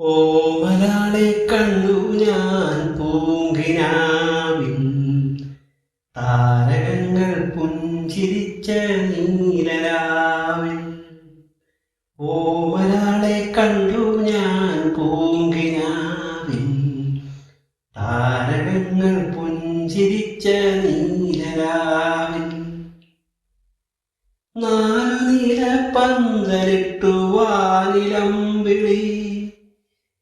ഓമലാളെ കണ്ടു ഞാൻ പൂങ്കിനാവിൻ താരകങ്ങൾ പുഞ്ചിരിച്ച നീലരാവിൻ. ഓമലാളെ കണ്ടു ഞാൻ പൂങ്കിനാവിൻ താരകങ്ങൾ പുഞ്ചിരിച്ച നീലരാവിൻ. നാലു നീല പന്തലിട്ടു വാനിലം വിളി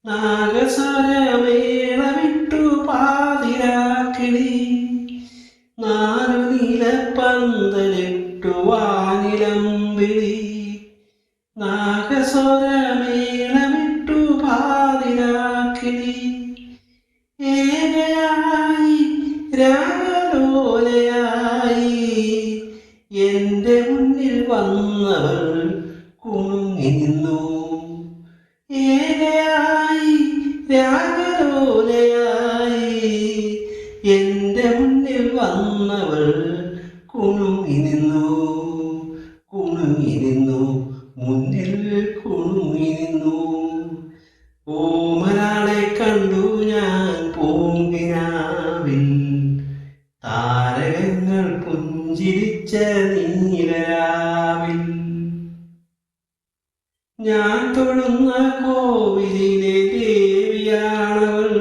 നാഗസ്വരമേളമിട്ടു പാതിരാക്കിളി. നാലു നീല പന്തലിട്ടു വാനിലം വിളി നാഗസ്വരമേളമിട്ടു പാതിരാക്കിളി. ഏകയായി രാഗലോലയായി എൻ്റെ മുന്നിൽ വന്നവൾ കുണുങ്ങി നിന്നു. ഏകയായി രാഗലോലയായി എൻ്റെ മുന്നിൽ വന്നവൾ കുണുങ്ങി നിന്നു. കുണുങ്ങി നിന്നു, മുന്നിൽ കുണുങ്ങി നിന്നു. ഓമലാളെ കണ്ടു ഞാൻ പൂങ്കിനാവിൻ താരകങ്ങൾ പുഞ്ചിരിച്ച നീലരാവിൻ. ഞാൻ തൊഴുന്ന കോവിലിലെ ദേവിയാണവൾ,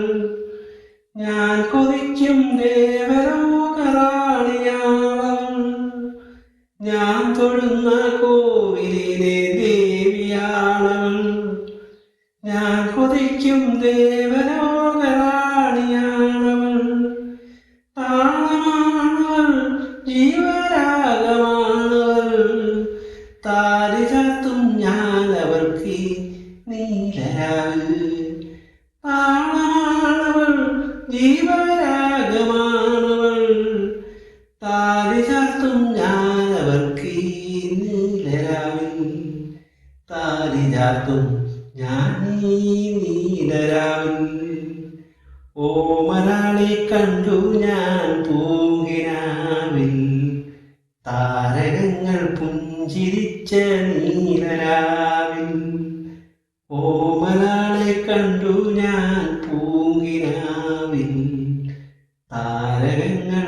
ഞാൻ കൊതിക്കും ദേവലോകറാണിയാണവൾ. ഞാൻ തൊഴുന്ന കോവിലിലെ ദേവിയാണവൾ, ഞാൻ കൊതിക്കും ദേവലോകറാണിയാണവൾ. താളമാണവൾ, ജീവരാഗമാണവൾ, താലി ചാർത്തും ഞാനവൾക്ക് നീലരാവിൽ. താളമാണവൾ, ജീവരാഗമാണവൾ, താലി ചാർത്തും ഞാനവൾക്ക് നീലരാവിൽ. താലി ചാർത്തും ഞാൻ നീലരാവിൽ. ഓമലാളെ കണ്ടു ഞാൻ പൂങ്കിനാവിൽ താരകങ്ങൾ പുഞ്ചിരിച്ച നീലരാവിൽ. ഓമലാളെ കണ്ടു ഞാൻ പൂങ്കിനാവിൽ താരകങ്ങൾ